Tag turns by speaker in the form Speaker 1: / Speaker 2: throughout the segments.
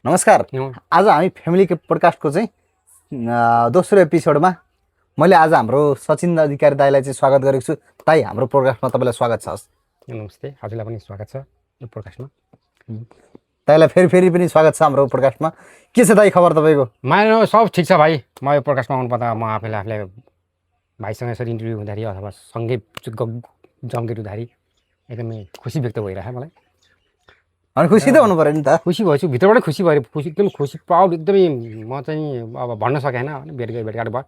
Speaker 1: नमस्कार। आज हामी फ्यामिली पोडकास्टको चाहिँ दोस्रो एपिसोडमा मैले आज हाम्रो सचिन अधिकारी दाइलाई चाहिँ स्वागत गरेको छु। दाइ, हाम्रो पोडकास्टमा तपाईँलाई स्वागत छ।
Speaker 2: नमस्ते, हजुरलाई पनि स्वागत छ यो पोडकास्टमा।
Speaker 1: दाइलाई फेरि पनि स्वागत छ हाम्रो पोडकास्टमा। के छ दाइ खबर तपाईँको?
Speaker 2: मेरो सब ठिक छ भाइ। म यो पोडकास्टमा आउनुपर्दा म आफूलाई भाइसँग यसरी इन्टरभ्यू हुँदाखेरि अथवा सँगै जम्केट हुँदाखेरि एकदमै खुसी व्यक्त भइरहेको मलाई।
Speaker 1: अनि खुसी त हुनु पऱ्यो नि त।
Speaker 2: खुसी भएछु, भित्रबाटै खुसी भएर एकदम खुसी प्राउड एकदमै। म चाहिँ अब भन्न सकेन, भेटघाट भयो।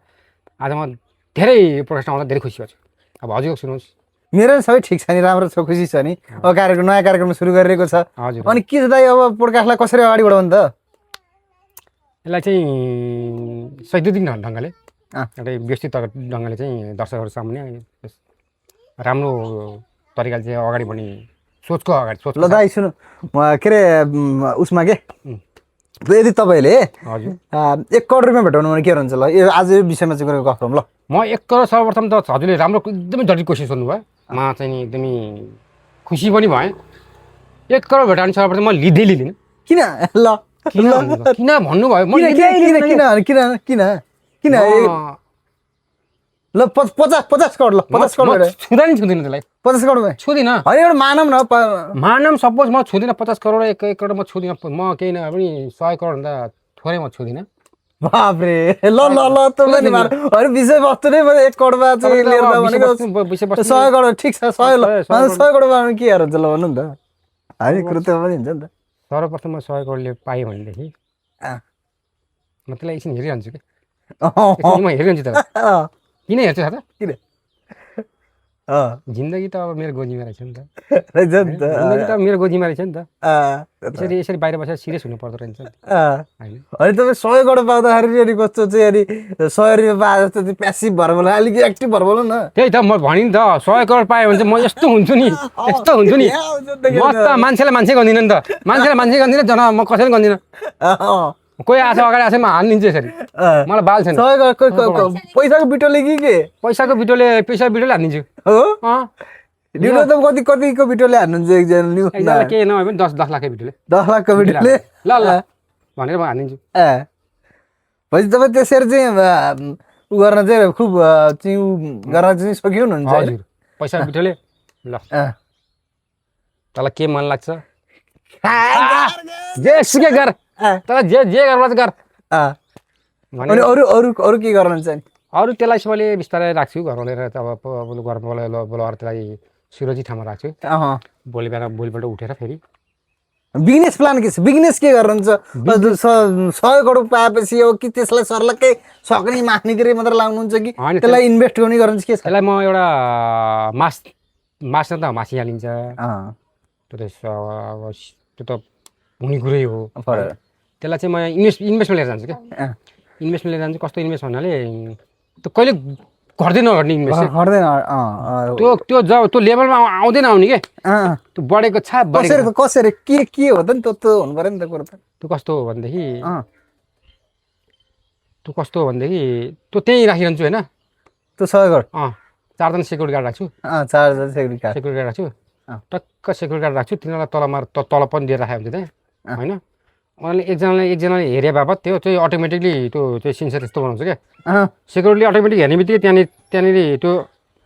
Speaker 2: आज म धेरै पोडकास्टमा आउँदा धेरै खुसी भएछु। अब हजुर सुन्नुहोस्।
Speaker 1: मेरो सबै ठिक छ नि, राम्रो छ, खुसी छ नि। अब कार्यक्रम नयाँ कार्यक्रम सुरु गरिरहेको छ।
Speaker 2: हजुर।
Speaker 1: अनि के छ दाइ, अब पोडकास्टलाई कसरी अगाडि बढाउनु त?
Speaker 2: यसलाई चाहिँ सैद्धान्तिक ढङ्गले एउटा व्यवस्थित ढङ्गले चाहिँ दर्शकहरू सामुन्ने राम्रो तरिकाले चाहिँ अगाडि बढ्ने सोच।
Speaker 1: ल दाइ सुन्नु, के अरे उसमा के यदि तपाईँले
Speaker 2: हजुर
Speaker 1: 1 करोड रुपियाँ भेटाउनु भने के हुन्छ? ल यो आज यो विषयमा चाहिँ गफ गरौँ। ल
Speaker 2: म 1 करोड सर्वप्रथम त हजुरले राम्रो एकदमै जटिल क्वेसन सोध्नुभयो। म चाहिँ नि एकदमै खुसी पनि भएँ। 1 करोड भेटाउने सर्वप्रथम म लिँदिनँ।
Speaker 1: किन? ल
Speaker 2: किन भन्नुभयो?
Speaker 1: किन ल 50 करोड। ल 50 करोड
Speaker 2: छुँदैन त्यसलाई।
Speaker 1: 50 करोड
Speaker 2: छुँदिनँ।
Speaker 1: होइन, एउटा मानौँ न,
Speaker 2: मानम सपोज म छुँदिनँ 50 करोड। 1 करोड म छुँदिनँ। म केही नभए पनि 100 करोड भन्दा थोरै म छुँदिनँ।
Speaker 1: बाप्रे। ल तपाईँ विषयवस्तु नै 1 करोडमा चाहिँ लिएर भनेको 100 करोड ठिक छ। 100 करोडमा के हुन्छ? ल भन्नु नि त। होइन कुरो त्यो पनि हुन्छ नि त।
Speaker 2: सर्वप्रथम म 100 करोडले पाएँ भनेदेखि म त्यसलाई एकछिन हेरिरहन्छु कि। म हेरिरहन्छु त। किन हेर्छु थाहा छ?
Speaker 1: किन?
Speaker 2: जिन्दगी त अब मेरो गोजीमा रहेछ नि त।
Speaker 1: जिन्दगी
Speaker 2: त मेरो गोजीमा रहेछ नि त। यसरी बाहिर बसेर सिरियस हुनु पर्दो रहेछ नि।
Speaker 1: अनि तपाईँ 100 करोड पाउँदाखेरि अनि कस्तो चाहिँ अनि 100 रुपियाँ पाए जस्तो चाहिँ प्यासिभ भएर बोला, अलिक एक्टिभ भएर बोल्नु न।
Speaker 2: त्यही त म भने नि त 100 करोड पाएँ भने चाहिँ म यस्तो हुन्छु नि, यस्तो हुन्छु नि। म त मान्छेलाई मान्छे गर्दिनँ नि त। मान्छेलाई मान्छे गर्दिनँ, जना म कसैले गर्दिनँ। कोही आछ अगाडि आछ म हानिदिन्छु यसरी। मलाई बाल छैन।
Speaker 1: पैसाको बिटोले के
Speaker 2: पैसाको बिटोले हानिदिन्छु।
Speaker 1: हो न्यु त कतिको बिटोले हान्नुहुन्छ?
Speaker 2: एकजनालाई केही नभए पनि 10 लाखको बिटोले।
Speaker 1: 10 लाखको बिटोले
Speaker 2: ल भनेर म हानिदिन्छु।
Speaker 1: भनेपछि तपाईँ त्यसरी चाहिँ उ गर्न चाहिँ खुब गर्न चाहिँ सकियो हुनुहुन्छ?
Speaker 2: हजुर, पैसाको बिटोले। ल तँलाई के मन लाग्छ जे सुके गर, तँलाई जे गर्नु गर।
Speaker 1: अनि अरू के गर्नुहुन्छ नि?
Speaker 2: अरू त्यसलाई मैले बिस्तारै राख्छु घरमा लिएर। अब बोलाएर त्यसलाई सुरक्षित ठाउँमा राख्छु। भोलिपल्ट उठेर फेरि
Speaker 1: बिजनेस प्लान के छ? बिजनेस के गर्नुहुन्छ? 100 करोड पाएपछि हो कि त्यसलाई सर्लक्कै सक्ने माग्ने के मात्र लाउनुहुन्छ कि त्यसलाई इन्भेस्ट गर्ने गर्नुहुन्छ? के छ?
Speaker 2: त्यसलाई म एउटा मास त मासी हालिन्छ। त्यो त हुने कुरै हो। त्यसलाई चाहिँ म इन्भेस्टमेन्ट लिएर जान्छु क्या। इन्भेस्टमेन्ट लिएर जान्छु। कस्तो इन्भेस्ट भन्नाले त्यो कहिले घट्दै नघट्ने इन्भेस्ट
Speaker 1: गर्दैन।
Speaker 2: त्यो जब त्यो लेभलमा आउँदैन आउने के त्यो बढेको छ।
Speaker 1: कसरी के हो त नि? त्यो हुनु पर्यो नि त कुरो त।
Speaker 2: त्यो कस्तो हो भनेदेखि त्यो त्यहीँ राखिरहन्छु होइन।
Speaker 1: त्यो 100 करोड
Speaker 2: 4जना सेक्युरिटी गार्ड राख्छु।
Speaker 1: 4जना सेक्युरिटी
Speaker 2: गार्ड राख्छु। टक्क सेक्युरिटी गार्ड राख्छु। तिनीहरूलाई तलब पनि दिएर राखेको हुन्छ त्यहाँ होइन। उनीहरूले एकजनाले हेरे बापत त्यो चाहिँ अटोमेटिकली त्यो चाहिँ सेन्सर यस्तो बनाउँछ क्या। सेक्युरिटीले अटोमेटिक हेर्ने बित्तिकै त्यहाँनिर त्यो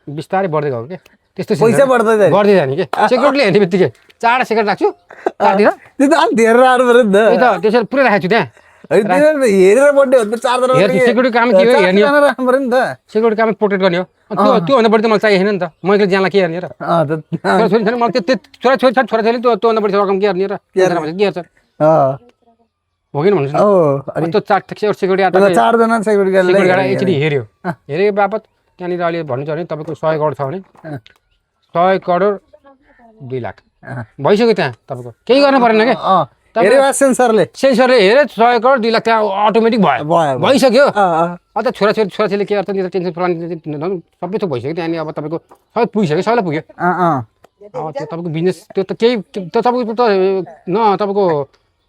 Speaker 2: बिस्तारै बढ्दै गएको क्या। त्यस्तो
Speaker 1: पैसा बढ्दै
Speaker 2: जाने कि सेक्युरिटीले हेर्ने बित्तिकै 4 सेकेन्ड राख्छु।
Speaker 1: त्यो त अलि धेरै राख्नु पर्यो नि त।
Speaker 2: त्यसरी पुरै राखेको छु त्यहाँ।
Speaker 1: हेरेर बढ्ने हो त। 4जना
Speaker 2: सेक्युरिटी काम के हो? हेर्ने
Speaker 1: राख्नु पर्यो नि त।
Speaker 2: सेक्युरिटी काम प्रोटेक्ट गर्ने हो। त्योभन्दा बढी त मलाई चाहिएन नि त। मैले ज्यानलाई के हेर्ने र? छोरी छैन मलाई। छोराछोरी त्योभन्दा बढी रकम के हेर्ने र? के हेर्छ हो कि भन्नुहोस् न। त्यो सेक्युरिटी
Speaker 1: 4जना सेक्युरिटी
Speaker 2: गार्ड एकचोटि हेरेको बापत त्यहाँनिर अहिले भन्नु छ भने तपाईँको 100 करोड छ भने 100 करोड 2 लाख भइसक्यो। त्यहाँ तपाईँको केही गर्नु परेन क्या। सेन्सरले हेरे 100 करोड 2 लाख त्यहाँ अटोमेटिक भइसक्यो। अन्त छोराछोरीले के गर्छ नि टेन्सन सबै थोक भइसक्यो त्यहाँनिर। अब तपाईँको सबै पुगिसक्यो, सबैलाई पुग्यो। अब त्यो तपाईँको बिजनेस त्यो त केही त्यो तपाईँको त न तपाईँको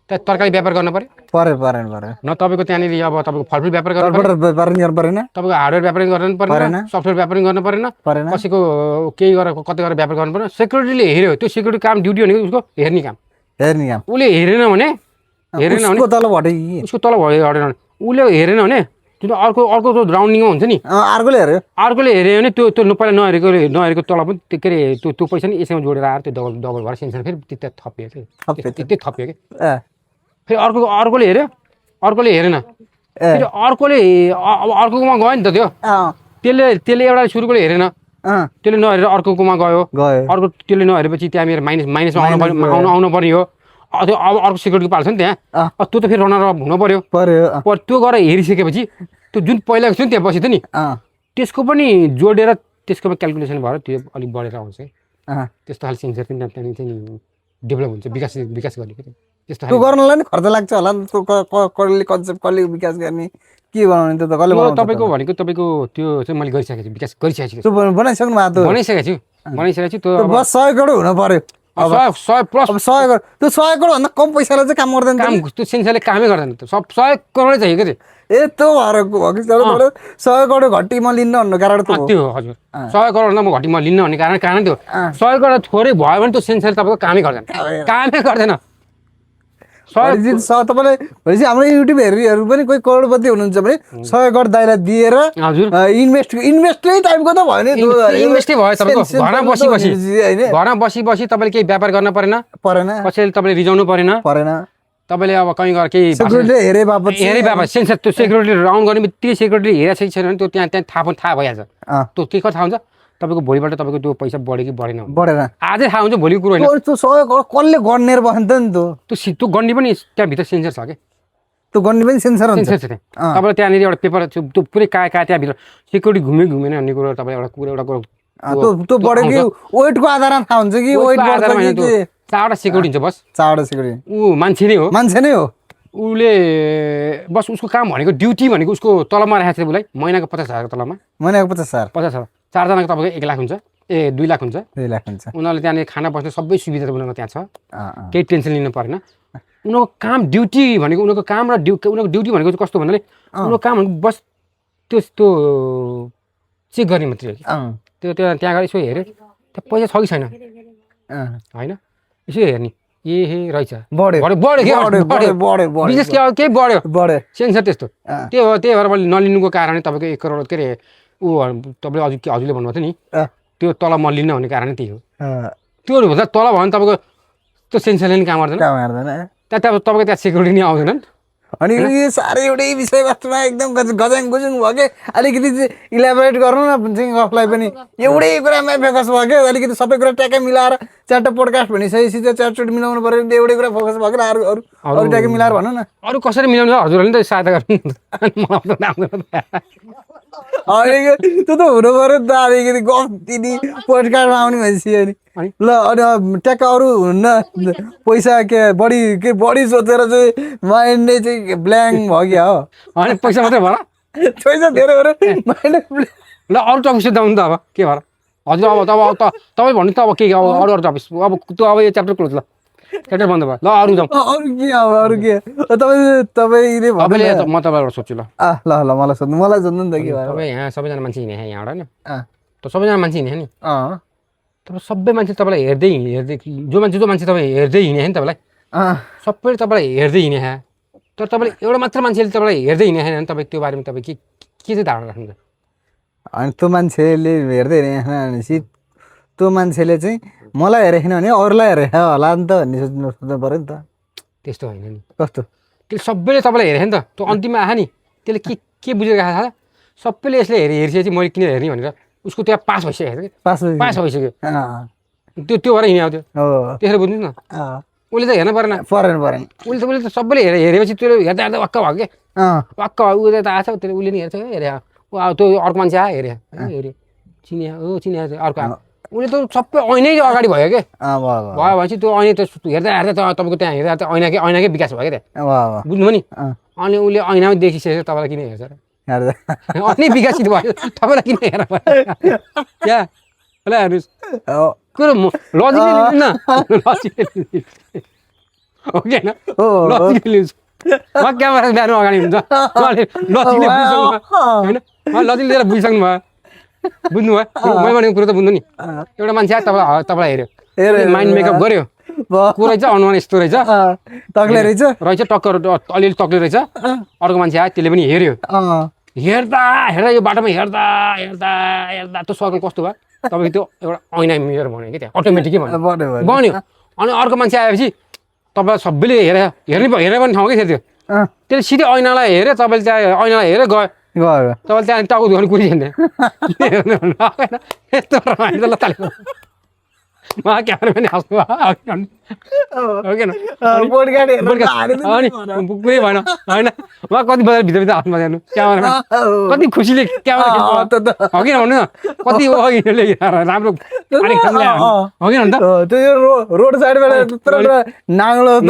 Speaker 2: त्यहाँ तरकारी व्यापार गर्नु परेन न। तपाईँको त्यहाँनिर अब तपाईँको फलफुल व्यापार गर्नु
Speaker 1: परेन।
Speaker 2: तपाईँको हार्डवेयर व्यापार गर्नु परेन। सफ्टवेयर व्यापार गर्नु परेन। कसैको केही गरेर कतै गरेर व्यापार गर्नु परेन। सेक्युरिटीले हेऱ्यो। त्यो सेक्युरिटी काम ड्युटी भनेको उसको हेर्ने काम। उसले हेरेन भने हेरेन भने
Speaker 1: उसको तल भटे
Speaker 2: उसको तल भयो हटेन उसले हेरेन भने जुन अर्को अर्को त्यो राउन्डिङमा हुन्छ नि
Speaker 1: अर्कोले हेऱ्यो
Speaker 2: अर्कोले हेऱ्यो भने त्यो पहिला नहेरेको तल पनि त्यो के अरे त्यो पैसा नि यसैमा जोडेर आएर त्यो डबल भएर सेन्सन फेरि त्यता थपियो त्यति थपियो कि फेरि अर्कोले हेऱ्यो अर्कोले हेरेन फेरि अर्कोले अब अर्कोमा गयो नि त त्यो त्यसले एउटा सुरुकोले हेरेन त्यसले नहेरेर अर्कोमा गयो अर्को त्यसले नहेरेपछि त्यहाँ मेरो माइनसमा आउनु पर्ने हो त्यो अब अर्को सिक्युरिटी पाल्छ नि त्यहाँ त्यो त फेरि रनर अप हुनु पर्यो त्यो गएर हेरिसकेपछि त्यो जुन पहिलाको थियो नि त्यहाँ बसेको थियो नि त्यसको पनि जोडेर त्यसको क्यालकुलेसन भएर त्यो अलिक बढेर आउँछ त्यस्तो खालको सेन्सर पनि त्यहाँनिर चाहिँ डेभलप हुन्छ विकास गर्ने कि त्यस्तो
Speaker 1: त्यो गर्नलाई नि खर्च लाग्छ होला कसले कन्सेप्ट कसले विकास गर्ने के बनाउने त्यो त कसले
Speaker 2: तपाईँको भनेको तपाईँको त्यो चाहिँ मैले गरिसकेको छु विकास गरिसकेको छु
Speaker 1: बनाइसक्नु
Speaker 2: बनाइसकेको छु त्यो
Speaker 1: बस 100 करोड हुन पर्यो
Speaker 2: 100 प्लस
Speaker 1: 100 करोड त्यो 100 करोड भन्दा कम पैसाले चाहिँ काम गर्दैन
Speaker 2: काम त्यो सेन्सरले कामै गर्दैन त 100 करोड चाहियो कि
Speaker 1: त्यो भएर 100 करोड घटी म लिन्न भन्नु कारण
Speaker 2: त्यो हजुर 100 करोड भन्दा म घटी म लिन्न भन्ने कारण त्यो 100 करोड थोरै भयो भने त्यो सेन्सर तपाईँको कामै गर्दैन
Speaker 1: 100 तपाईँले भनेपछि हाम्रो युट्युब हेर्नेहरू पनि कोही करोडपति हुनुहुन्छ भने 100 करोड दाइलाई दिएर
Speaker 2: हजुर
Speaker 1: इन्भेस्टै टाइपको त भयो नि
Speaker 2: इन्भेस्टै भयो तपाईँको घरमा बसी तपाईँले केही व्यापार गर्न परेन कसैले तपाईँले रिजाउनु परेन तपाईँले अब कहीँ गएर केही
Speaker 1: हेरे बापत
Speaker 2: सेन्सर त्यो सेक्युरिटी राउन्ड गर्ने बित्तिकै सेक्युरिटी हेरेको छैन भने त्यो त्यहाँ थाहा भइहाल्छ त्यो के थाहा हुन्छ तपाईँको भोलिबाट तपाईँको त्यो पैसा बढ्यो कि बढेन आजै थाहा हुन्छ भोलिको कुरो होइन
Speaker 1: त्यो 100 करोड कसले गनेर बस्छ नि
Speaker 2: त्यो गन्ने पनि त्यहाँभित्र सेन्सर छ कि
Speaker 1: त्यो गन्ने पनि सेन्सर हुन्छ
Speaker 2: तपाईँले त्यहाँनिर एउटा पेपर त्यो पुरै कहाँ त्यहाँभित्र सेक्युरिटी घुमेन भन्ने कुरो तपाईँले एउटा कुरो
Speaker 1: त्यो बढ्यो कि वेटको आधारमा थाहा हुन्छ कि वेट बढ्छ कि
Speaker 2: चारवटा सेक्युरिटी हुन्छ बस
Speaker 1: चारवटा सेक्युरिटी
Speaker 2: ऊ मान्छे नै हो उसले बस उसको काम भनेको ड्युटी भनेको उसको तलबमा राखेको छ उसलाई महिनाको 50,000 तलबमा
Speaker 1: महिनाको 50,000
Speaker 2: चारजनाको तपाईँको 1 लाख हुन्छ 2 लाख हुन्छ
Speaker 1: 2 लाख हुन्छ
Speaker 2: उनीहरूले त्यहाँनिर खाना बस्ने सबै सुविधा उनीहरूको त्यहाँ छ केही टेन्सन लिनु परेन उनीहरूको काम ड्युटी भनेको उनीहरूको काम र उनीहरूको ड्युटी भनेको चाहिँ कस्तो भन्नाले उनीहरूको काम भनेको बस त्यो चेक गर्ने मात्रै हो कि त्यो त्यहाँ गएर यसो हेऱ्यो त्यहाँ पैसा छ कि छैन होइन यसो हेर्ने रहेछ बिजनेस केही बढ्यो सेन्सर त्यस्तो त्यही भएर मैले नलिनुको कारणले तपाईँको 1 करोड के अरे ऊ तपाईँले हजुरले भन्नुभएको थियो नि त्यो तल म लिन्न भन्ने कारण त्यही हो त्यो भन्दा तल भयो भने तपाईँको त्यो सेन्सरले नि काम गर्दैन त्यहाँ तपाईँको त्यहाँ सेक्युरिटी नि आउँदैनन्
Speaker 1: अनि यो साह्रै एउटै विषयवस्तुमा एकदम गजाङ गुजुङ भयो कि अलिकति इलाबोरेट गर्नु न गफलाई पनि एउटै कुरामा फोकस भयो क्या अलिकति सबै कुरा ट्याक्कै मिलाएर 4टा पोडकास्ट भनिसकेपछि त्यो 4चोटि मिलाउनु पर्यो नि एउटै कुरा फोकस भयो कि अरू ट्याक्कै मिलाएर भनौँ न
Speaker 2: अरू कसरी मिलाउनु हजुरहरूले त सहायता गर्नु
Speaker 1: त्यो त हुनु पर्यो नि त अलिकति गफ दिने पोडकास्टमा आउने भनेपछि अनि ल अनि ट्याक्क अरू हुन्न पैसा बढी सोचेर चाहिँ माइन्ड नै चाहिँ ब्ल्याङ्क भयो क्या हो
Speaker 2: अनि पैसा मात्रै भयो
Speaker 1: पैसा धेरै भयो माइन्ड
Speaker 2: ल अरू टपिक सोध्दा हुन्छ अब के भएर हजुर अब तपाईँ भन्नु त अब के अरू टपिक अब त्यो अब यो च्याप्टर क्लोज ल च्याप्टर बन्द भयो ल अरू जाउँ
Speaker 1: अरू के तपाईँले
Speaker 2: म तपाईँबाट सोध्छु ल
Speaker 1: ल मलाई सोध्नु नि त के भयो
Speaker 2: तपाईँ यहाँ सबैजना मान्छे हिँडे यहाँबाट होइन त सबैजना मान्छे हिँडे नि तपाईँ सबै मान्छे तपाईँलाई हेर्दै जो मान्छे तपाईँ हेर्दै हिँडे नि तपाईँलाई सबैले तपाईँलाई हेर्दै हिँडे तर तपाईँले एउटा मात्र मान्छेले तपाईँलाई हेर्दै हिँडे छैन भने तपाईँ त्यो बारेमा तपाईँ के चाहिँ धारणा राख्नुहुन्छ
Speaker 1: अनि त्यो मान्छेले हेर्दै हिँडेन भनेपछि त्यो मान्छेले चाहिँ मलाई हेरेको छैन भने अरूलाई हेरेको होला नि त भन्ने सोच्नु पऱ्यो नि त
Speaker 2: त्यस्तो होइन नि
Speaker 1: कस्तो
Speaker 2: त्यसले सबैले तपाईँलाई हेरेको नि त त्यो अन्तिममा आयो नि त्यसले के बुझेर आएको छ सबैले यसले हेरिसकेपछि मैले किन हेर्ने भनेर उसको त्यहाँ पास भइसकेको छ कि पास भइसक्यो त्यो भएर हिँड्यो त्यसरी बुझ्नु न उसले त हेर्नु परेन उसले त सबैले हेरेपछि त्यो हेर्दा वाक्क भयो क्या वाक्क उसले त आएको छ त्यसले उसले नि हेर्छ हेरे त्यो अर्को मान्छे आयो हेऱ्यो चिनिया अर्को आयो उसले त सबै ऐनै अगाडि भयो क्या भयो भनेपछि त्यो ऐनै त हेर्दा त तपाईँको त्यहाँ हेर्दा ऐनाकै विकास भयो क्या त्यहाँ बुझ्नुभयो नि अनि उसले ऐनामै देखिसकेको तपाईँलाई किन हेर्छ अनि विकसित भयो तपाईँलाई किन हेर क्या ल हेर्नुहोस् कुरो लजिकले लिनु न लजिकले हो कि होइन लजिकले लिन्छु म क्यामेरा बिहान अगाडि हुन्छ लजिकले होइन लजिकले लिएर बुझिसक्नु भयो बुझ्नुभयो मैले भनेको कुरो त बुझ्नु नि एउटा मान्छे आयो तपाईँलाई हेऱ्यो माइन्ड मेकअप गर्यो को रहेछ अनुमान यस्तो रहेछ
Speaker 1: तक्ले रहेछ
Speaker 2: रहेछ टक्कर अलिअलि तक्ले रहेछ अर्को मान्छे आयो त्यसले पनि हेऱ्यो हेर्दा हेर्दा यो बाटोमा हेर्दा हेर्दा हेर्दा त्यो सर्कल कस्तो भयो तपाईँको त्यो एउटा ऐना मिरर भन्यो कि त्यहाँ अटोमेटिकै बन्यो अनि अर्को मान्छे आएपछि तपाईँलाई सबैले हेरेर पनि ठाउँ कि थियो त्यो त्यसले सिधै ऐनालाई हेऱ्यो तपाईँले त्यहाँ ऐनालाई हेरेर गयो तपाईँले त्यहाँ टाउको धुवाउने कुरिँदैन यस्तो रमाइलो ल ताली उहाँ क्यामेराम्यान हाँस्नु कुरै भएन होइन उहाँ कति बजार भित्रभित्र हाँस्नु जानु क्यामेराम्यान कति खुसीले क्यामेरा हो कि भन्नु न कति राम्रो हो कि अन्त
Speaker 1: त्यो रोड साइडबाट नाङ्लो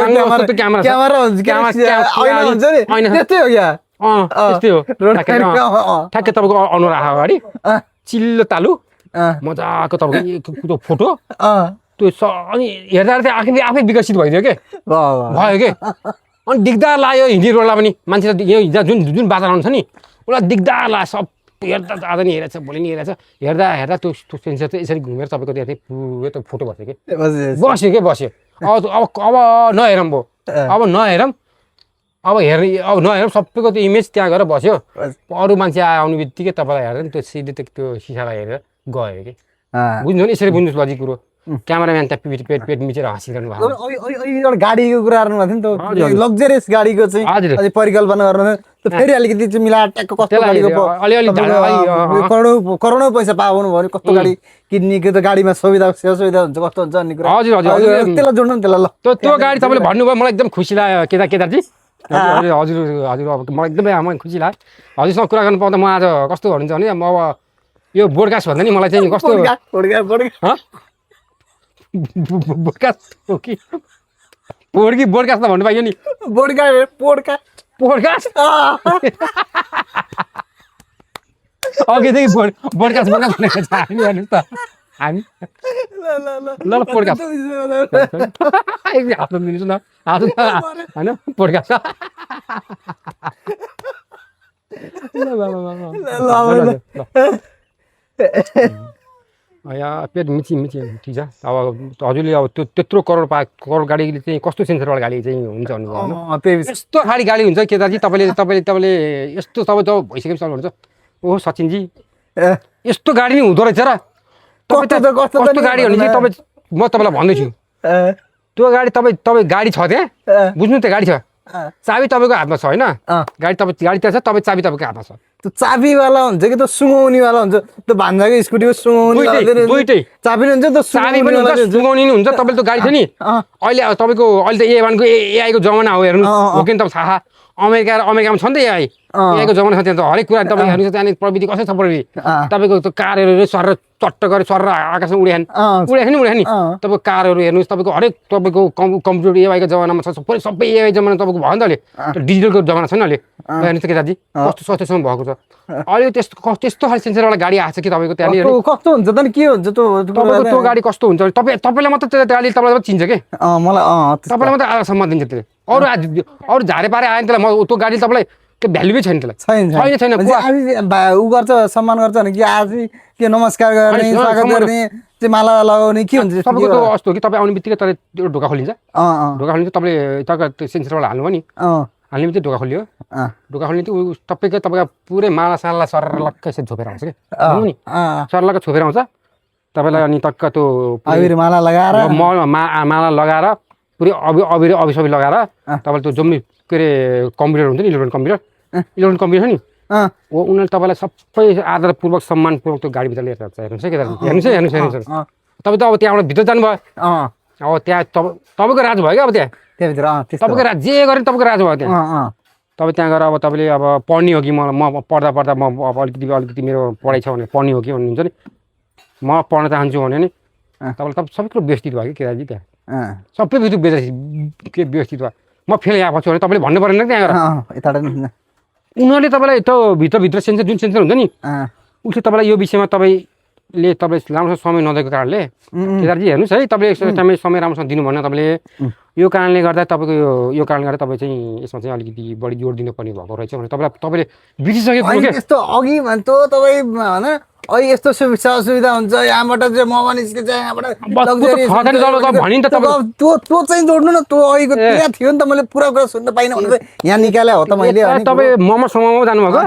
Speaker 1: क्यामेरा हुन्छ नि त्यस्तै हो क्या
Speaker 2: त्यस्तै हो ठ्याक्कै तपाईँको अनुहार आएको अगाडि चिल्लो तालु मजाको तपाईँको फोटो त्यो अनि हेर्दा चाहिँ आफै विकसित भइदियो के भयो के अनि दिगदार लाग्यो हिँडी रोडलाई पनि मान्छे यहाँ जुन वातावरण छ नि उसलाई दिगदार लाग्यो सब हेर्दा आज नि हेरेछ भोलि नि हेरेछ हेर्दा हेर्दा त्यो सेन्सर चाहिँ यसरी घुमेर तपाईँको त्यहाँ पुरै त्यो फोटो बस्यो कि बस्यो अब नहेरौँ भयो अब नहेरौँ अब नहेरौँ सबैको त्यो इमेज त्यहाँ गएर बस्यो अरू मान्छे आउने बित्तिकै तपाईँलाई हेर्दा त्यो सिधै त्यो सिसालाई हेरेर गयो कि बुझ्नु नि यसरी बुझ्नुहोस् लजिक कुरो क्यामेराम्यान त्यहाँ पेट मिचेर हाँसिरहनु भएको
Speaker 1: एउटा गाडीको कुरा गर्नुभएको थियो नि त लग्जरियस गाडीको चाहिँ परिकल्पना गर्नु त्यो फेरि अलिकति चाहिँ मिलाएर ट्याक्क कस्तो गाडीको करोडौँ पैसा पाउनु भयो भने कस्तो गाडी किन्ने कि त गाडीमा सुविधा हुन्छ कस्तो हुन्छ भन्ने कुरा
Speaker 2: हजुर
Speaker 1: त्यसलाई जोड्नु नि त्यसलाई ल
Speaker 2: त्यो गाडी तपाईँले भन्नुभयो मलाई एकदम खुसी लाग्यो केदारजी हजुर अब मलाई एकदमै खुसी लाग्यो हजुरसँग कुरा गर्नु पाउँदा म आज कस्तो हुन्छ भने अब यो बोडकास्ट भन्दा नि मलाई चाहिँ कस्तो बोडकास्ट हो कि बोडकास्ट त भन्नु पाइयो नि बोडकास्ट अघिदेखि बोडकास्ट भनेको छ हामी हेर्नुहोस् त हामी ल पोडकास्ट हात दिनुहोस् न हात होइन पोडकास्ट यहाँ पेट मिची ठिक छ अब हजुरले अब त्यो त्यत्रो करोड गाडीले चाहिँ कस्तो सेन्सरवाला गाडी चाहिँ हुन्छ भन्नुभयो यस्तो खाली गाडी हुन्छ केदारजी तपाईँले यस्तो तपाईँ त भइसकेपछि हुन्छ ओहो सचिनजी यस्तो गाडी नै हुँदो रहेछ र कस्तो गाडी भने चाहिँ तपाईँ म तपाईँलाई भन्दैछु त्यो गाडी तपाईँ गाडी छ त्यहाँ बुझ्नु त्यो गाडी छ चाबी तपाईँको हातमा छ होइन गाडी त्यहाँ छ तपाईँ चाबी तपाईँको हातमा छ
Speaker 1: त्यो चाबीवाला हुन्छ कि त्यो सुँगाउनेवाला हुन्छ त्यो भान्जाको स्कुटीको सुँगाउने
Speaker 2: दुइटै
Speaker 1: चाबी हुन्छ त्यो
Speaker 2: चाबी पनि हुन्छ सुँगाउने नि हुन्छ तपाईँले त गाडी छ नि अहिले तपाईँको अहिले त A1 को एआईको जमाना हो हेर्नु हो कि तपाईँ थाहा अमेरिकामा छ नि त एआई एआईको जमाना छ त्यहाँ त हरेक कुरा तपाईँ हेर्नु त्यहाँनिर प्रविधि कसै छ प्रविधि तपाईँको त्यो कारहरू सर चट्ट गरेर सर आकाशमा उड्याएन नि तपाईँको कारहरू हेर्नुहोस् तपाईँको हरेक तपाईँको कम्प्युटर एआईको जमानामा छ सबै एआई जमाना तपाईँको भयो नि त अहिले डिजिटलको जमाना छ नि अहिले हेर्नुहोस् त केदारजी कस्तो सस्तोसम्म भएको छ अहिले त्यस्तो खालि सेन्सरवाला गाडी आएको छ कि तपाईँको त्यहाँनिर
Speaker 1: कस्तो हुन्छ त नि के हुन्छ
Speaker 2: तपाईँको त्यो गाडी कस्तो हुन्छ तपाईँलाई मात्र त्यो गाडी तपाईँलाई चिन्छ कि तपाईँलाई मात्रै आधासम्म दिन्छ त्यसले अरू झारे पारे आयो नि त्यसलाई त्यो गाडी तपाईँलाई त्यो भ्यालुमै छैन त्यसलाई छैन
Speaker 1: ऊ गर्छ सम्मान गर्छ भने कि आज के नमस्कार गर्ने स्वागत गर्ने चाहिँ माला लगाउने के हुन्छ
Speaker 2: तपाईँको त्यो कस्तो हो कि तपाईँ आउने बित्तिकै तर त्यो ढोका खोलिन्छ ढोका खोलिन्छ तपाईँले त्यो सेन्सरवाला हाल्नु नि हाल्ने बित्तिकै ढोका खोलियो ढोका खोल्ने त्यो तपाईँको पुरै माला साला सर लक्कै यसरी छोपेर आउँछ कि नि सरलक्क छोपेर आउँछ तपाईँलाई अनि टक्क त्यो
Speaker 1: माला लगाएर
Speaker 2: माला लगाएर पुरै अबिर लगाएर तपाईँले त्यो जम्मी के अरे कम्प्युटर हुन्छ नि इलेक्ट्रोनिक कम्प्युटर छ नि उनीहरूले तपाईँलाई सबै आदरपूर्वक सम्मानपूर्वक त्यो गाडीभित्र लिएर जान्छ हेर्नुहोस् तपाईँ त अब त्यहाँबाट भित्र जानुभयो अब त्यहाँ तपाईँको राज भयो क्या अब
Speaker 1: त्यहाँभित्र
Speaker 2: तपाईँको राज जे गरेँ तपाईँको राज भयो त्यहाँ तपाईँ त्यहाँ गएर अब तपाईँले अब पढ्ने हो कि म पढ्दा म अब अलिकति मेरो पढाइ छ भने पढ्ने हो कि भन्नुहुन्छ नि म पढ्न चाहन्छु भने नि तपाईँलाई सबै कुरो व्यवस्थित भयो कि केदारजी त्यहाँ सबै व्यवस्थित भयो म फेल यहाँ पछि भने तपाईँले भन्नु परेन त्यहाँ गएर उनीहरूले तपाईँलाई त्यो भित्रभित्र जुन सेन्सर हुन्छ नि उसले तपाईँलाई यो विषयमा तपाईँ ले तपाईँले राम्रोसँग समय नदिएको कारणले केदारजी हेर्नुहोस् है, तपाईँले यसो टाइममा समय राम्रोसँग दिनु भएन तपाईँले, यो कारणले गर्दा तपाईँको यो कारणले गर्दा तपाईँ चाहिँ यसमा चाहिँ अलिकति बढी जोड दिनुपर्ने भएको रहेछ भने तपाईँले बिर्सिसकेको के
Speaker 1: यस्तो अघि भन्थ्यो तपाईँ होइन, अहिले यस्तो सुविधा असुविधा हुन्छ, यहाँबाट चाहिँ ममा निस्किन्छ, यहाँबाट त्यो चाहिँ जोड्नु न, त्यो अहिलेको त्यहाँ थियो नि त, मैले पुरा कुरा सुन्न पाइनँ भने यहाँ निकाले हो त मैले।
Speaker 2: तपाईँ मोमोसम्म जानुभएको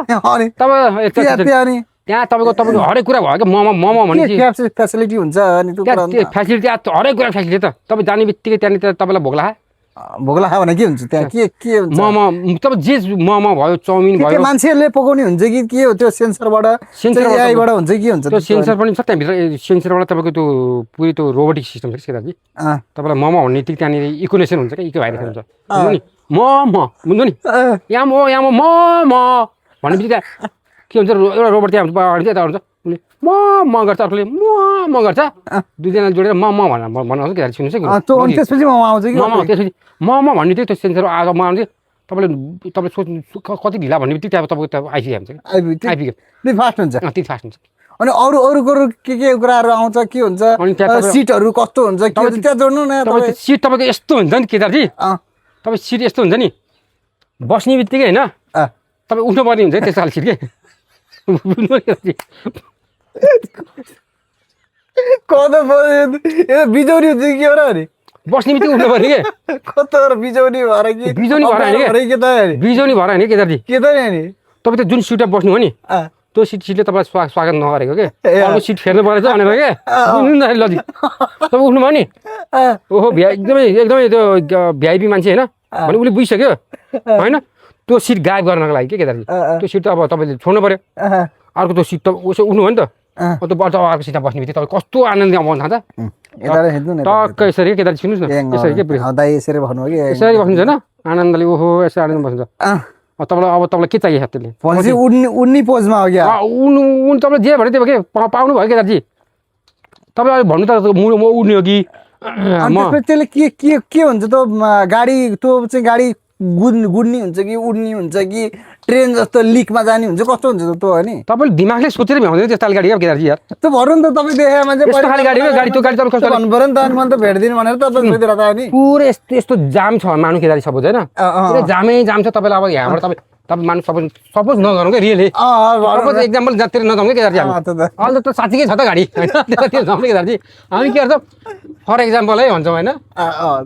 Speaker 2: तपाईँ त्यहाँ तपाईँको हरेक कुरा भयो क्या, मोमो भने
Speaker 1: फेसिलिटी हुन्छ अनि
Speaker 2: फेसिलिटी हरेक कुरा फेसिलिटी त तपाईँ जाने बित्तिकै त्यहाँनिर तपाईँलाई
Speaker 1: भोग्ला खा भने के हुन्छ त्यहाँ, के हुन्छ
Speaker 2: मोमो तपाईँ जे मोमो भयो चाउमिन भयो
Speaker 1: मान्छेहरूले पकाउने हुन्छ कि के हो, त्यो सेन्सरबाट हुन्छ कि हुन्छ,
Speaker 2: त्यो सेन्सर पनि छ त्यहाँभित्र, सेन्सरबाट तपाईँको त्यो पुरै त्यो रोबोटिक सिस्टम छ केदारजी, तपाईँलाई मोमो भन्ने बित्तिकै त्यहाँनिर इकोनेसन हुन्छ क्या, इको भाइरेसन हुन्छ नि, मोमो बुझ्नु नि, यहाँ मोमो भन्ने बित्तिकै के हुन्छ, एउटा रोबोट त्यहाँ हुन्छ, यता हुन्छ, म गर्छ, अर्कोले म गर्छ, दुईजना जोडेर म भन्नु के सुन्नुहोस् है,
Speaker 1: त्यसपछि मोमो आउँछ कि
Speaker 2: त्यसपछि म भन्ने थियो, त्यो सेन्सर आउँछ आउँछ तपाईँले सोच्नु कति ढिला भन्ने बित्तिकै त्यहाँ तपाईँको त्यहाँ आइपुग्यो
Speaker 1: फास्ट हुन्छ,
Speaker 2: त्यति फास्ट हुन्छ।
Speaker 1: अनि अरू के कुराहरू आउँछ, के हुन्छ, सिटहरू कस्तो हुन्छ, त्यहाँ जोड्नु न।
Speaker 2: तपाईँ सिट तपाईँको यस्तो हुन्छ नि केदारजी, तपाईँ सिट यस्तो हुन्छ नि, बस्ने बित्तिकै होइन तपाईँ उठ्नु पर्ने हुन्छ त्यस्तो खाले सिट के
Speaker 1: बिजौरी हुन्छ कि एउटा नि,
Speaker 2: बस्ने बित्तिकै उठ्नु पर्ने के,
Speaker 1: कता बिजौनी भएर कि
Speaker 2: बिजौनी भएर होइन केदारजी,
Speaker 1: के त नि
Speaker 2: तपाईँ त जुन सिटमा बस्नु हो नि त्यो सिटले तपाईँलाई स्वागत नगरेको के, अर्को सिट फेर्नु परेछ भनेर के लजिक तपाईँ उठ्नु भयो नि, ओहो एकदमै त्यो भिआइपी मान्छे होइन भने उसले बुझिसक्यो होइन, त्यो सिट गायब गर्नको लागि के केदारजी, त्यो सिट त अब तपाईँले छोड्नु पऱ्यो, अर्को त्यो सिट त उसो उठ्नु हो नि त, त्यो अर्को सिटमा बस्ने बित्तिकै तपाईँ कस्तो आनन्द आउँछ त, टक्क यसरी केदारजी सुन्नुहोस् न, यसरी
Speaker 1: भन्नु
Speaker 2: यसरी बस्नु छैन आनन्दले, ओहो यसरी आनन्द बस्नु तपाईँलाई, अब तपाईँलाई के चाहियो त्यसले
Speaker 1: उड्ने पोजमा हो क्या,
Speaker 2: उड्नु तपाईँले जे भन्यो त्यो के पाउनु भयो केदारजी, तपाईँले भन्नु त म उड्ने हो कि
Speaker 1: त्यसले के हुन्छ त, गाडी त्यो चाहिँ गाडी गुड्ने हुन्छ कि उड्ने हुन्छ कि ट्रेन जस्तो लिकमा जाने हुन्छ, कस्तो हुन्छ त्यो हो नि,
Speaker 2: तपाईँले दिमागले सोचेर भ्याउँदैन त्यस्तो खाले गाडी अब केदारजी यार,
Speaker 1: त्यो भन्नु नि त, तपाईँ देखे मान्छे
Speaker 2: यस्तो खाले गाडी हो, त्यो गाडी तपाईँ कस्तो
Speaker 1: भन्नु पऱ्यो नि त, अनि मैले त भेट्दिनँ भनेर तपाईँ सोधिरहेको था नि,
Speaker 2: पुरै यस्तो जाम छ मानु केदारजी सपोज होइन, पुरै जामै जाम छ, तपाईँलाई अब यहाँबाट तपाईँ मानु सपोज नगरौँ क्या रियली, सपोज एक्जाम्पल जतिर नजाउँ क्या केदारजी, अहिले त साँच्चीकै छ त गाडी होइन जाउँ केदारजी, हामी के गर्छौँ फर एक्जाम्पल है भन्छौँ होइन,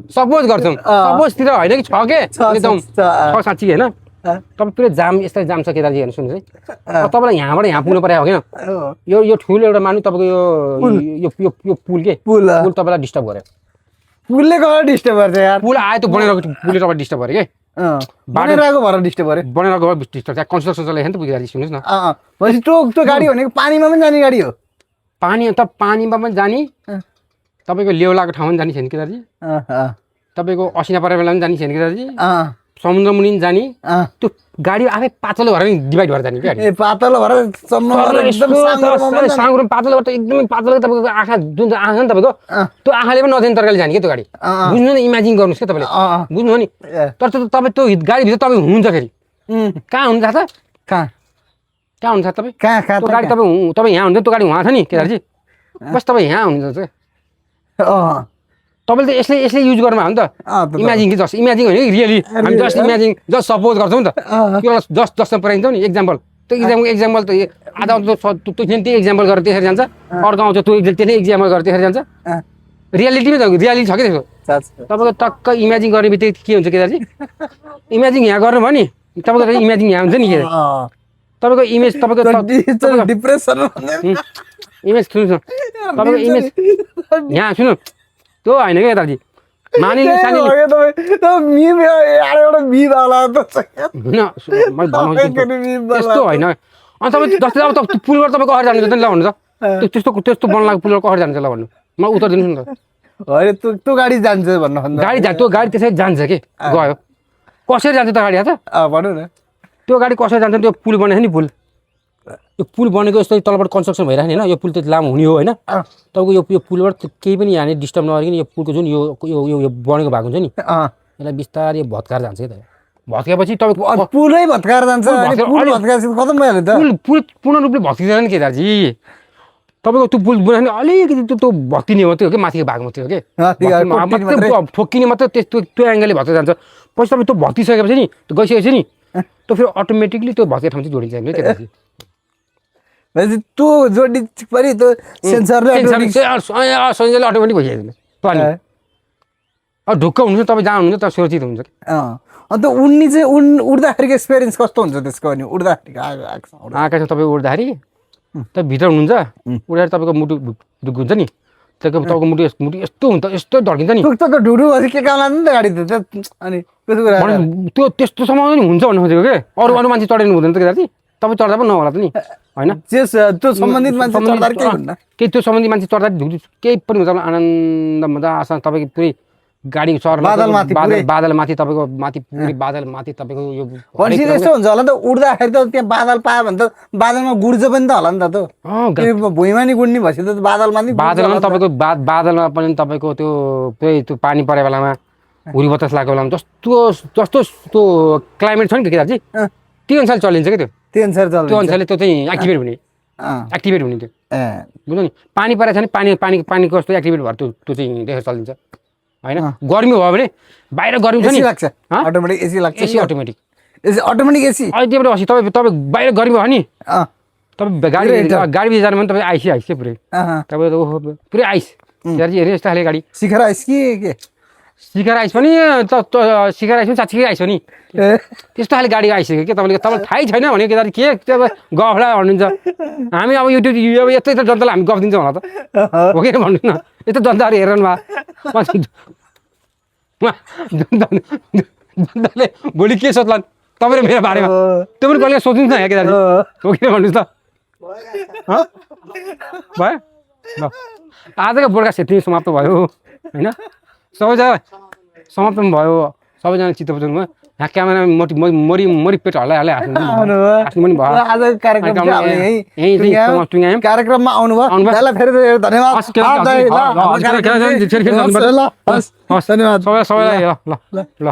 Speaker 2: सपोज गर्छौँ, सपोजतिर होइन कि छ के जाउँ छ साँच्ची होइन, तपाईँ पुरै जाम यस्तै जाम छ केदारजी हेर्नु सुन्नुहोस् है, तपाईँलाई यहाँबाट यहाँ पुग्नु पऱ्यो होइन, यो ठुलो एउटा मानु तपाईँको यो पुल के पुल तपाईँलाई डिस्टर्ब गर्यो,
Speaker 1: पुलले गएर डिस्टर्ब गर्छ यार,
Speaker 2: पुल आयो त्यो बनेर पुलले तपाईँ डिस्टर्ब गर्यो के,
Speaker 1: बनेरहेको भएर डिस्टर्ब गर्यो,
Speaker 2: बनेरहेको डिस्टर्ब त्यहाँ कन्स्ट्रक्सन चलेको नि त केदारजी सुन्नुहोस् न,
Speaker 1: भनेपछि त्यो गाडी भनेको पानीमा पनि जाने गाडी हो,
Speaker 2: पानीमा पनि जाने, तपाईँको लेउलाको ठाउँमा पनि जाने छैन केदारजी, तपाईँको असिना परेको बेलामा पनि जाने छैन केदारजी, समुद्र मुनि जाने, त्यो गाडी आफै पातलो भएर डिभाइड भएर जाने क्या,
Speaker 1: पातलो भएर
Speaker 2: साँगुरो पातलो भएर एकदमै पातलो, तपाईँको आँखा जुन चाहिँ आँखा नि तपाईँको त्यो आँखाले पनि नजाने तरिकाले जाने क्या त्यो गाडी, बुझ्नु न, इमेजिन गर्नुहोस् क्या तपाईँले, बुझ्नु हो नि, तर तपाईँ त्यो गाडीभित्र तपाईँ हुन्छ फेरि कहाँ हुन्छ त, कहाँ हुन्छ तपाईँ, त्यो गाडी तपाईँ यहाँ हुन्छ, त्यो गाडी उहाँ छ नि केदारजी, बस तपाईँ यहाँ हुनुहुन्छ तपाईँले त यसले युज गर्नु हो नि त, इमेजिन कि जस्ट इमेजिन होइन कि रियली, हामी जस्ट इमेजिन जस्ट सपोज गर्छौँ नि त, जसमा पुऱ्याइन्छौँ नि एक्जाम्पल, त्यो एक्जाम्पल त आधा त्यही एक्जाम्पल गरेर त्यसरी जान्छ, अर्को आउँछ त्यो त्यही एक्जाम्पल गरेर त्यसरी जान्छ, रियालिटीमै रियालिटी छ कि त्यसको, तपाईँको टक्क इमेजिन गर्ने बित्तिकै के हुन्छ केदारजी, इमेजिन यहाँ गर्नुभयो नि तपाईँको इमेजिन यहाँ हुन्छ नि के, तपाईँको इमेज तपाईँको
Speaker 1: डिप्रेसन
Speaker 2: इमेज सुन्नुहोस् न, तपाईँको इमेज यहाँ सुन्नु त्यो होइन क्या केदारजी, मानिले त्यस्तो होइन, अनि तपाईँ जस्तै अब त पुलबाट तपाईँ कसरी जानुहुन्छ ल भन्नु त, त्यस्तो बनलाको पुलबाट कसरी जान्छ ल भन्नु, मलाई उत्तर दिनुहोस् न त,
Speaker 1: होइन त्यो गाडी जान्छ भन्नु,
Speaker 2: गाडी त्यो गाडी त्यसरी जान्छ कि गयो, कसरी जान्छ त गाडी त
Speaker 1: भनौँ न,
Speaker 2: त्यो गाडी कसरी जान्छ, त्यो पुल बनेको नि पुल, यो पुल बनेको यस्तै तलबाट कन्स्ट्रक्सन भइरहेको होइन, यो पुल त लामो हुने हो होइन, तपाईँको यो पुलबाट केही पनि यहाँनिर डिस्टर्ब नगरिकन यो पुलको जुन यो बनेको भएको हुन्छ नि यसलाई बिस्तारै भत्काएर जान्छ कि त, भत्काएपछि तपाईँको
Speaker 1: पुरै भत्काएर जान्छ, खतम भइहाल्यो त,
Speaker 2: पुल पूर्ण रूपले भत्किँदैन नि केदारजी, तपाईँको त्यो पुल बनाउने अलिकति त्यो भत्किने मात्रै हो कि माथिको भाग मात्रै हो कि मात्रै ठोक्किने मात्रै त्यस्तो त्यो एङ्गलले भत्केर जान्छ। पछि तपाईँ त्यो भत्किसकेपछि नि त्यो गइसकेपछि नि त्यो फेरि अटोमेटिकली त्यो भत्केको ठाउँ चाहिँ जोडिन्छ हामीले त्यसपछि
Speaker 1: त्यो जोडी पनि त्यो सेन्सरले
Speaker 2: अटोमेटिक भइहाल्छ पानी अब ढुक्क हुनुहुन्छ तपाईँ जहाँ हुनुहुन्छ त्यहाँ सुरक्षित हुन्छ कि
Speaker 1: अन्त उड्ने चाहिँ उड्दाखेरिको एक्सपिरियन्स कस्तो हुन्छ त्यसको अनि उड्दाखेरि
Speaker 2: आकाशमा तपाईँ उड्दाखेरि तपाईँ भित्र हुनुहुन्छ उडेर तपाईँको मुटु ढुक हुन्छ नि तपाईँको मुटु यस्तो हुन्छ यस्तो ढल्किन्छ नि
Speaker 1: ढुडु के काम लाग्दैन नि त गाडी त अनि
Speaker 2: त्यो त्यस्तोसम्म नि हुन्छ भन्नु खोजेको के अरू मान्छे चढेनु हुँदैन त केदारजी तपाईँ चढ्दा पनि नहोला त नि होइन
Speaker 1: त्यो सम्बन्धित मान्छे चढ्दा के हुन्न
Speaker 2: केही त्यो सम्बन्धित मान्छे चढ्दा केही पनि हुन्छ आनन्द मजा आसान तपाईँको पुरै गाडी सर बादलमाथि तपाईँको माथि पुरै बादलमाथि तपाईँको यो
Speaker 1: यस्तो हुन्छ होला नि त उड्दाखेरि त त्यहाँ बादल पायो भने त बादलमा गुड्छ पनि त होला नि त भुइँमा नि गुड्ने भएपछि त बादलमा
Speaker 2: तपाईँको बादलमा पनि तपाईँको त्यो पुरै त्यो पानी परे बेलामा हुरी बतास लागेको बेलामा जस्तो त्यो क्लाइमेट छ नि केदारजी त्यो अनुसार चलिन्छ क्या
Speaker 1: त्यो अनुसारले
Speaker 2: त्यो चाहिँ एक्टिभेट हुने त्यो बुझ्नु नि पानी परेको छ भने पानी कस्तो एक्टिभेट भएर त्यो चाहिँ देखेर चलिन्छ होइन गर्मी भयो भने बाहिर गर्मी छ नि
Speaker 1: अटोमेटिक एसी लाग्छ
Speaker 2: एसी अटोमेटिक
Speaker 1: एसी
Speaker 2: अहिले तपाईँ बाहिर गर्मी भयो नि तपाईँ गाडी जानु भने तपाईँ आइस पुरै तपाईँ पुरै आइस हेर्नु यस्तो खाले गाडी
Speaker 1: शिखर आइस के
Speaker 2: शिखर आइस पनि शिखर आइस पनि साँच्चीकै आइस हो नि त्यस्तो खाले गाडी आइसक्यो क्या तपाईँलाई थाहै छैन भने के गफलाई भन्नुहुन्छ हामी अब युट्युब यस्तो यस्तो जनतालाई हामी गफ दिन्छौँ होला त हो कि भन्नु न यस्तो जनताहरू हेर्नु जनताले भोलि के सोध्ला तपाईँ मेरो बारेमा त्यो पनि कहिले सोच्नु न के हो कि भन्नुहोस् त भयो ल आजको बोडकास्ट यति समाप्त भयो होइन सबैजना समाप्त भयो सबैजना चित्त बुझ्नु भयो यहाँ क्यामेरा मरि पेट हल्लाइ आफ्नो पनि भयो
Speaker 1: कार्यक्रममा आउनुभयो फेरि धन्यवाद
Speaker 2: सबैलाई ल